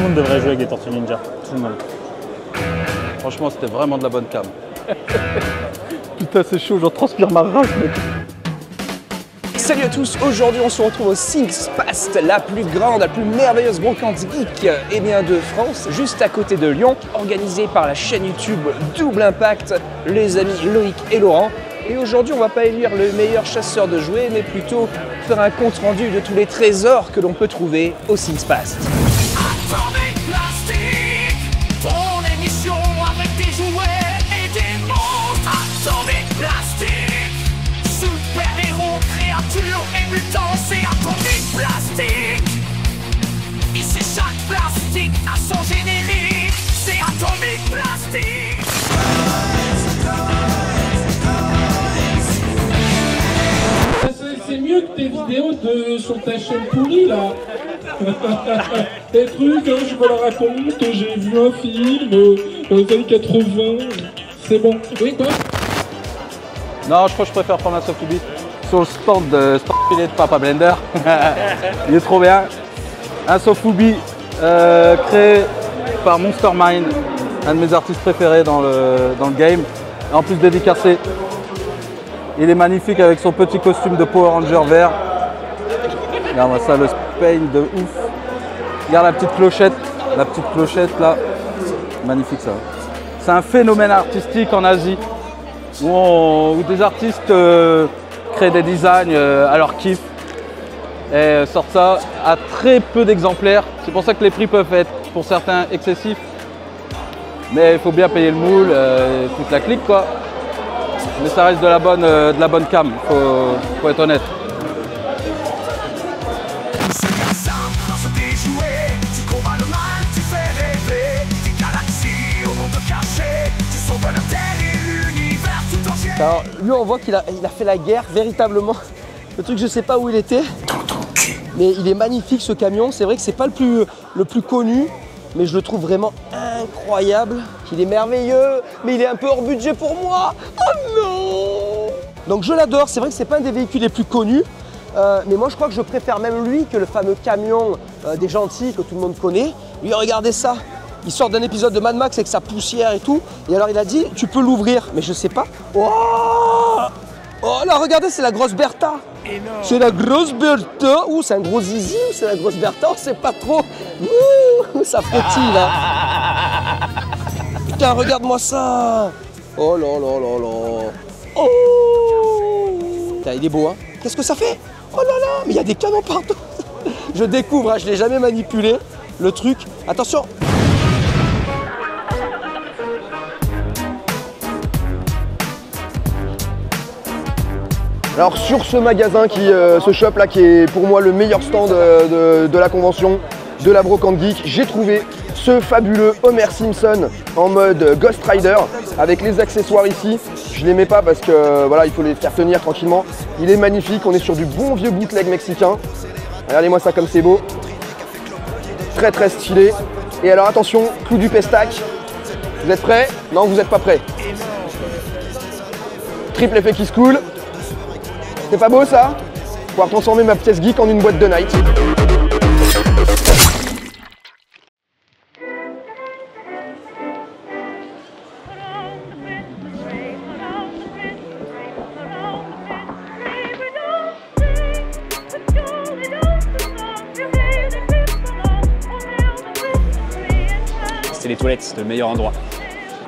le monde devrait jouer avec des Tortues Ninja. Tout le monde. Franchement, c'était vraiment de la bonne cam. Putain, c'est chaud, j'en transpire ma race, mec. Salut à tous, aujourd'hui on se retrouve au Thinkspast, la plus grande, la plus merveilleuse brocante geek de France, juste à côté de Lyon, organisée par la chaîne YouTube Double Impact, les amis Loïc et Laurent. Et aujourd'hui on va pas élire le meilleur chasseur de jouets, mais plutôt faire un compte rendu de tous les trésors que l'on peut trouver au Thinkspast. C'est Atomic Plastic. Ici chaque plastique a son générique. C'est Atomic Plastic. C'est mieux que tes vidéos sur ta chaîne pourrie là. Tes trucs, hein, je me la raconte, j'ai vu un film dans les années 80. C'est bon. Oui, quoi? Non, je crois que je préfère prendre un Sofubi. Sur le stand de filet de Papa Blender. Il est trop bien. Un Sofubi créé par Monster Mind, un de mes artistes préférés dans le game. Et en plus dédicacé. Il est magnifique avec son petit costume de Power Ranger vert. Regarde-moi ça, le paint de ouf. Regarde la petite clochette là. Magnifique ça. C'est un phénomène artistique en Asie où des artistes créent des designs à leur kiff et sortent ça à très peu d'exemplaires. C'est pour ça que les prix peuvent être pour certains excessifs. Mais il faut bien payer le moule, toute la clique quoi. Mais ça reste de la bonne cam, faut être honnête. Alors lui on voit qu'il a fait la guerre véritablement. Le truc je sais pas où il était. Mais il est magnifique ce camion. C'est vrai que c'est pas le plus connu. Mais je le trouve vraiment incroyable. Il est merveilleux. Mais il est un peu hors budget pour moi. Oh non! Donc je l'adore. C'est vrai que c'est pas un des véhicules les plus connus. Mais moi je crois que je préfère même lui que le fameux camion des gentils que tout le monde connaît. Lui regardez ça. Il sort d'un épisode de Mad Max avec sa poussière et tout. Et alors il a dit, tu peux l'ouvrir. Mais je sais pas. Oh, oh là, regardez, c'est la grosse Bertha. C'est la grosse Bertha. Ouh, c'est un gros zizi ou c'est la grosse Bertha? On sait pas trop. Ouh, ça frétille là. Putain, regarde-moi ça. Oh là là là là. Oh. Putain, il est beau, hein. Qu'est-ce que ça fait? Oh là là, mais il y a des canons partout. Je découvre, hein, je l'ai jamais manipulé. Le truc. Attention. Alors sur ce magasin, ce shop là qui est pour moi le meilleur stand de la convention, de la brocante geek, j'ai trouvé ce fabuleux Homer Simpson en mode Ghost Rider avec les accessoires ici. Je les mets pas parce que voilà, il faut les faire tenir tranquillement. Il est magnifique, on est sur du bon vieux bootleg mexicain. Regardez-moi ça comme c'est beau. Très très stylé. Et alors attention, coup du pestac. Vous êtes prêts? Non, vous n'êtes pas prêts. Triple effet qui se coule. C'est pas beau ça? Pouvoir transformer ma pièce geek en une boîte de night. C'est les toilettes, c'est le meilleur endroit.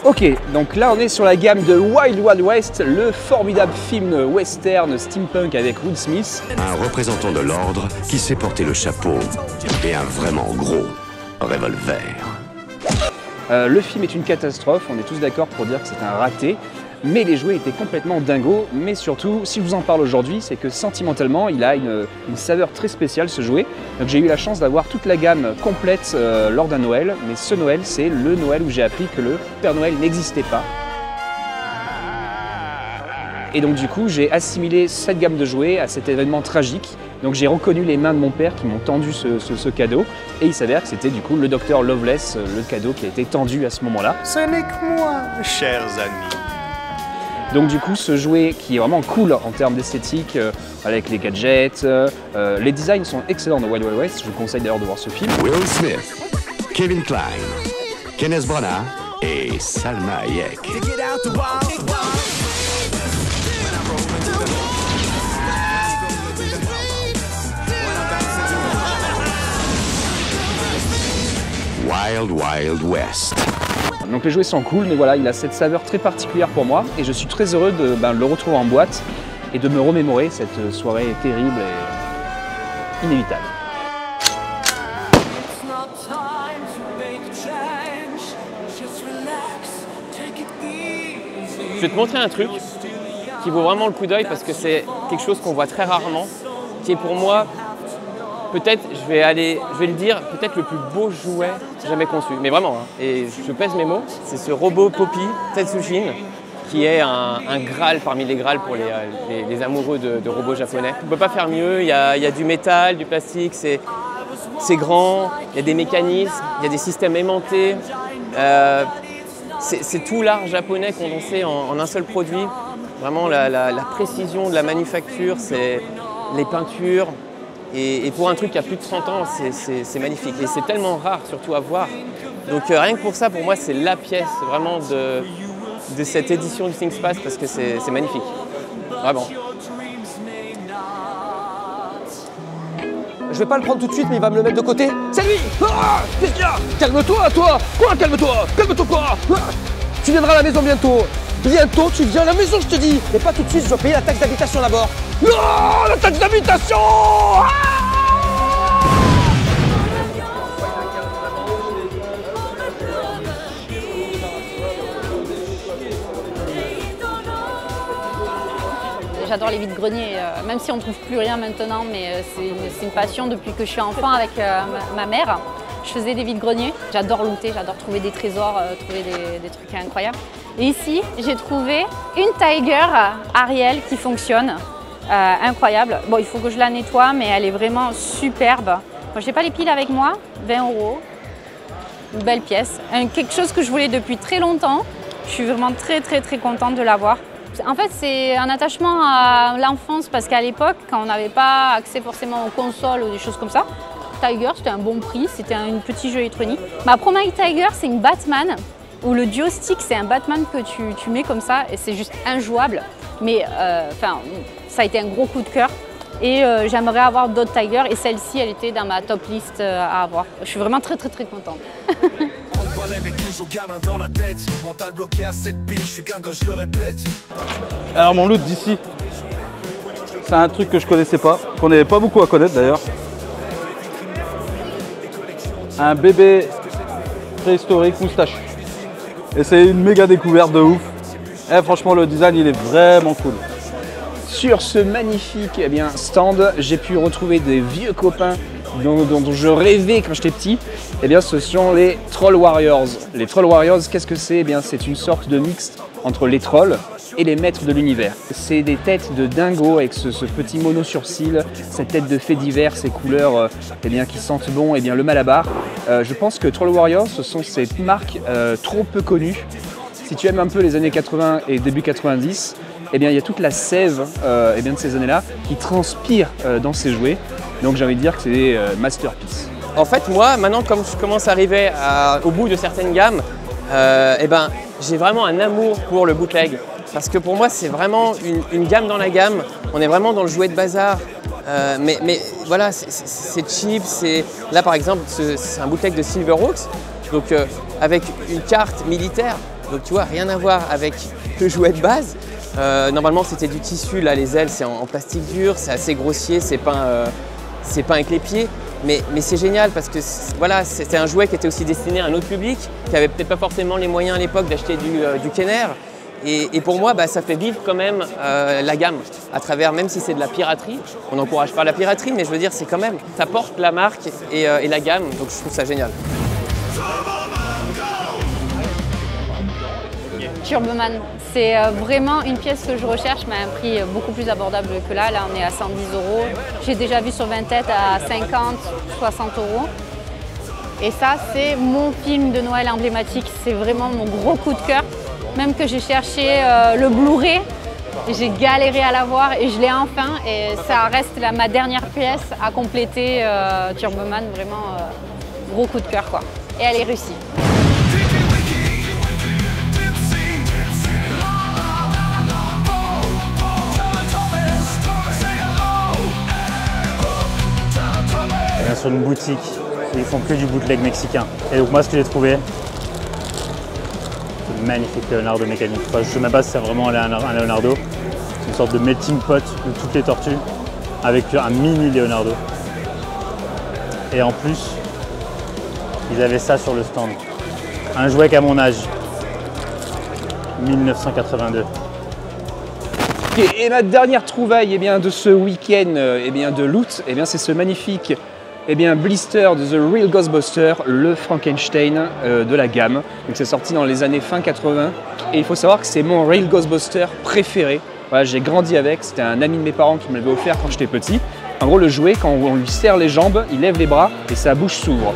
Ok, donc là on est sur la gamme de Wild Wild West, le formidable film western steampunk avec Will Smith. Un représentant de l'ordre qui sait porter le chapeau et un vraiment gros revolver. Le film est une catastrophe, on est tous d'accord pour dire que c'est un raté, mais les jouets étaient complètement dingos. Mais surtout, si je vous en parle aujourd'hui, c'est que sentimentalement, il a une saveur très spéciale ce jouet. Donc j'ai eu la chance d'avoir toute la gamme complète lors d'un Noël, mais ce Noël, c'est le Noël où j'ai appris que le Père Noël n'existait pas. Et donc du coup, j'ai assimilé cette gamme de jouets à cet événement tragique. Donc j'ai reconnu les mains de mon père qui m'ont tendu ce cadeau. Et il s'avère que c'était du coup le Dr Loveless, le cadeau qui a été tendu à ce moment-là. Ce n'est que moi, chers amis. Donc du coup, ce jouet qui est vraiment cool en termes d'esthétique, avec les gadgets, les designs sont excellents dans Wild Wild West. Je vous conseille d'ailleurs de voir ce film. Will Smith, Kevin Kline, Kenneth Branagh et Salma Hayek. Wild Wild West. Donc les jouets sont cool, mais voilà, il a cette saveur très particulière pour moi et je suis très heureux de le retrouver en boîte et de me remémorer cette soirée terrible et inévitable. Je vais te montrer un truc qui vaut vraiment le coup d'œil parce que c'est quelque chose qu'on voit très rarement, qui est pour moi, peut-être, je vais le dire, peut-être le plus beau jouet jamais conçu. Mais vraiment, hein, et je pèse mes mots, c'est ce robot Poppy Tetsujin, qui est un graal parmi les graals pour les amoureux de robots japonais. On ne peut pas faire mieux, il y a du métal, du plastique, c'est grand, il y a des mécanismes, il y a des systèmes aimantés. C'est tout l'art japonais condensé en un seul produit. Vraiment la précision de la manufacture, c'est les peintures. Et pour un truc qui a plus de 30 ans, c'est magnifique. Et c'est tellement rare surtout à voir. Donc rien que pour ça, pour moi, c'est la pièce vraiment de cette édition du ThinkSpace parce que c'est magnifique. Vraiment. Je vais pas le prendre tout de suite, mais il va me le mettre de côté. C'est lui. Ah, qu'est-ce qu'il y a? Calme-toi, toi. Quoi, calme-toi? Calme-toi quoi? Tu viendras à la maison bientôt. Bientôt, tu viens à la maison, je te dis. Mais pas tout de suite, je dois payer la taxe d'habitation d'abord. Non, la taxe d'habitation. J'adore les vides-greniers, même si on ne trouve plus rien maintenant, mais c'est une passion depuis que je suis enfant avec ma mère. Je faisais des vides-greniers. J'adore looter, j'adore trouver des trésors, trouver des trucs incroyables. Et ici, j'ai trouvé une Tiger Ariel qui fonctionne, incroyable. Bon, il faut que je la nettoie, mais elle est vraiment superbe. Moi, je n'ai pas les piles avec moi, 20 €. Une belle pièce, quelque chose que je voulais depuis très longtemps. Je suis vraiment très contente de l'avoir. En fait, c'est un attachement à l'enfance parce qu'à l'époque, quand on n'avait pas accès forcément aux consoles ou des choses comme ça, Tiger, c'était un bon prix, c'était un petit jeu électronique. Ma ProMagic Tiger, c'est une Batman où le duo-stick, c'est un Batman que tu mets comme ça et c'est juste injouable. Mais ça a été un gros coup de cœur et j'aimerais avoir d'autres Tiger et celle-ci, elle était dans ma top list à avoir. Je suis vraiment très contente. Alors mon loot d'ici, c'est un truc que je connaissais pas, qu'on n'avait pas beaucoup à connaître d'ailleurs. Un bébé préhistorique moustache. Et c'est une méga découverte de ouf. Et franchement le design il est vraiment cool. Sur ce magnifique stand, j'ai pu retrouver des vieux copains dont je rêvais quand j'étais petit. Eh bien, ce sont les Troll Warriors. Les Troll Warriors, qu'est-ce que c'est? Eh bien, c'est une sorte de mixte entre les trolls et les maîtres de l'univers. C'est des têtes de dingo avec ce petit mono sourcil, cette tête de fait divers, ces couleurs qui sentent bon, le Malabar. Je pense que Troll Warriors, ce sont ces marques trop peu connues. Si tu aimes un peu les années 80 et début 90, eh bien, il y a toute la sève de ces années-là qui transpire dans ces jouets. Donc j'ai envie de dire que c'est des masterpieces. En fait, moi, maintenant, comme je commence à arriver au bout de certaines gammes, j'ai vraiment un amour pour le bootleg. Parce que pour moi, c'est vraiment une gamme dans la gamme. On est vraiment dans le jouet de bazar. Mais voilà, c'est cheap. Là, par exemple, c'est un bootleg de Silverhawks, donc avec une carte militaire. Donc tu vois, rien à voir avec le jouet de base. Normalement, c'était du tissu. Là, les ailes, c'est en plastique dur. C'est assez grossier. C'est peint avec les pieds. Mais c'est génial parce que voilà, c'était un jouet qui était aussi destiné à un autre public, qui n'avait peut-être pas forcément les moyens à l'époque d'acheter du Kenner. Et pour moi, ça fait vivre quand même la gamme à travers, même si c'est de la piraterie. On n'encourage pas la piraterie, mais je veux dire, c'est quand même, ça porte la marque et la gamme, donc je trouve ça génial. Turboman, c'est vraiment une pièce que je recherche, mais à un prix beaucoup plus abordable que là. Là, on est à 110 €. J'ai déjà vu sur Vinted à 50, 60 €. Et ça, c'est mon film de Noël emblématique. C'est vraiment mon gros coup de cœur. Même que j'ai cherché le Blu-ray, j'ai galéré à l'avoir et je l'ai enfin. Et ça reste ma dernière pièce à compléter Turboman. Vraiment gros coup de cœur, quoi. et elle est réussie. On vient sur une boutique où ils font que du bootleg mexicain. Et donc moi ce que j'ai trouvé, c'est magnifique Leonardo mécanique. Enfin, je ne sais même pas si c'est vraiment un Leonardo. C'est une sorte de melting pot de toutes les tortues avec un mini Leonardo. Et en plus, ils avaient ça sur le stand. Un jouet qu'à mon âge, 1982. Et ma dernière trouvaille de ce week-end de loot, c'est ce magnifique blister de The Real Ghostbuster, le Frankenstein de la gamme. Donc c'est sorti dans les années fin 80 et il faut savoir que c'est mon Real Ghostbuster préféré. Voilà, j'ai grandi avec, c'était un ami de mes parents qui me l'avait offert quand j'étais petit. En gros, le jouet, quand on lui serre les jambes, il lève les bras et sa bouche s'ouvre.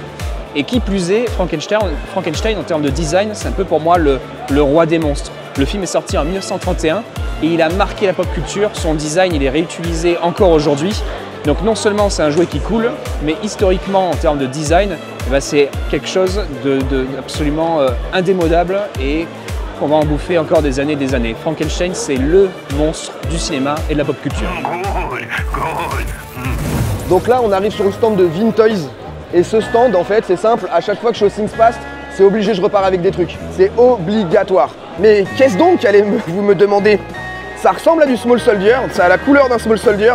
Et qui plus est, Frankenstein en termes de design, c'est un peu pour moi le roi des monstres. Le film est sorti en 1931 et il a marqué la pop culture. Son design, il est réutilisé encore aujourd'hui. Donc non seulement c'est un jouet qui coule, mais historiquement en termes de design, c'est quelque chose d'absolument indémodable et qu'on va en bouffer encore des années et des années. Frankenstein, c'est le monstre du cinéma et de la pop culture. Donc là, on arrive sur le stand de Vintoys. Et ce stand, en fait, c'est simple. À chaque fois que je suis au Thingspast, c'est obligé, je repars avec des trucs. C'est obligatoire. Mais qu'est-ce donc vous me demandez? Ça ressemble à du Small Soldier, ça a la couleur d'un Small Soldier,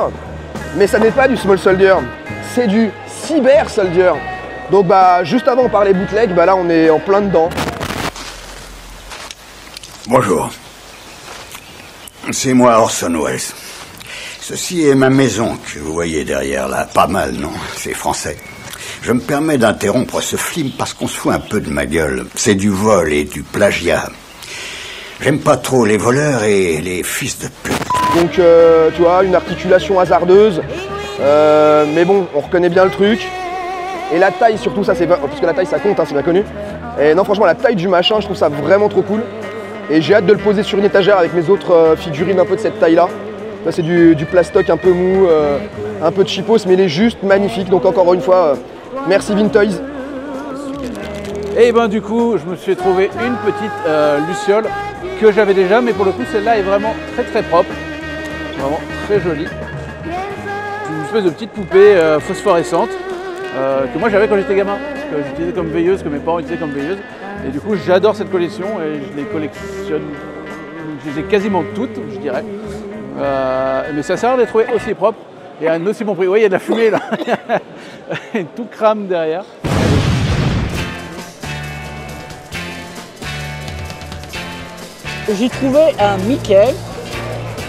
mais ça n'est pas du Small Soldier. C'est du Cyber Soldier. Donc juste avant on parlait bootleg, là on est en plein dedans. Bonjour, c'est moi Orson Welles. Ceci est ma maison que vous voyez derrière là, pas mal non, c'est français. Je me permets d'interrompre ce film parce qu'on se fout un peu de ma gueule. C'est du vol et du plagiat. J'aime pas trop les voleurs et les fils de pute. Donc tu vois, une articulation hasardeuse, mais bon, on reconnaît bien le truc. Et la taille surtout, ça c'est parce que la taille ça compte, c'est bien connu. Et non franchement la taille du machin, je trouve ça vraiment trop cool. Et j'ai hâte de le poser sur une étagère avec mes autres figurines un peu de cette taille-là. Là c'est du plastoc un peu mou, un peu de cheapos, mais il est juste magnifique. Donc encore une fois, merci Vintoys. Et du coup, je me suis trouvé une petite luciole que j'avais déjà, mais pour le coup celle-là est vraiment très très propre, vraiment très jolie. C'est une espèce de petite poupée phosphorescente que moi j'avais quand j'étais gamin, que j'utilisais comme veilleuse, que mes parents utilisaient comme veilleuse. Et du coup j'adore cette collection et je les collectionne, je les ai quasiment toutes, je dirais. Mais ça sert à les trouver aussi propres et à un aussi bon prix. Oui, il y a de la fumée là, tout crame derrière. J'ai trouvé un Mickey,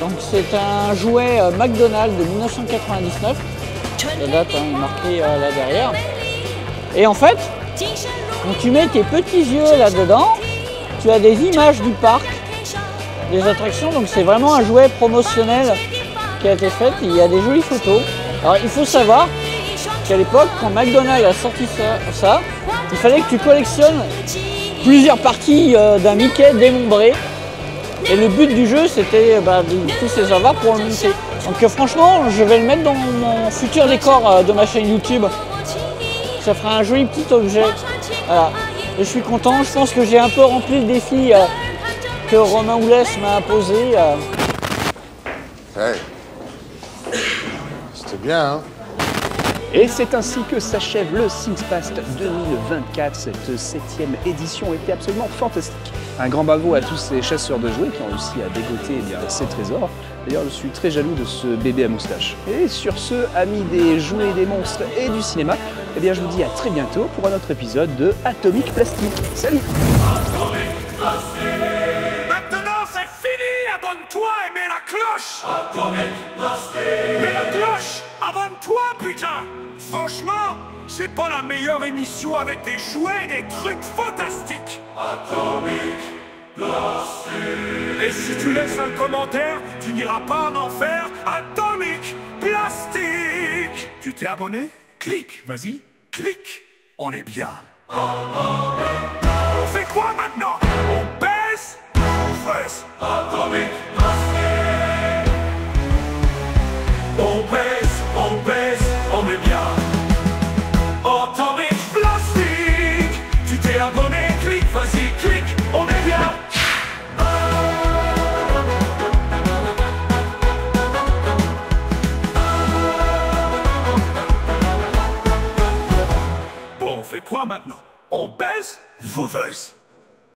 donc c'est un jouet McDonald's de 1999, la date est marquée là derrière. Et en fait, quand tu mets tes petits yeux là-dedans, tu as des images du parc, des attractions, donc c'est vraiment un jouet promotionnel qui a été fait, il y a des jolies photos. Alors il faut savoir qu'à l'époque, quand McDonald's a sorti ça, il fallait que tu collectionnes plusieurs parties d'un Mickey démembré. Et le but du jeu, c'était de tous ces avoir pour le monter. Donc franchement, je vais le mettre dans mon futur décor de ma chaîne YouTube. Ça fera un joli petit objet. Voilà. Et je suis content, je pense que j'ai un peu rempli le défi que Romain Oulès m'a imposé. Hey. C'était bien, hein? Et c'est ainsi que s'achève le Thingspast 2024. Cette 7e édition était absolument fantastique. Un grand bravo à tous ces chasseurs de jouets qui ont réussi à dégoter ces trésors. D'ailleurs, je suis très jaloux de ce bébé à moustache. Et sur ce, amis des jouets, des monstres et du cinéma, je vous dis à très bientôt pour un autre épisode de Atomic Plastic. Salut! Maintenant c'est fini, abonne-toi et mets la cloche. Atomic Plastic. Mets la cloche, abonne-toi putain. Franchement, c'est pas la meilleure émission avec des jouets et des trucs fantastiques. Atomic Plastic. Et si tu laisses un commentaire, tu n'iras pas en enfer. Atomic Plastic. Tu t'es abonné? Clique, vas-y, clique. On est bien. On fait quoi maintenant? On baisse? On baisse. Atomic Plastic. On baisse, on est bien. Atomic Plastic. Tu fait quoi maintenant? On baise vos veuses.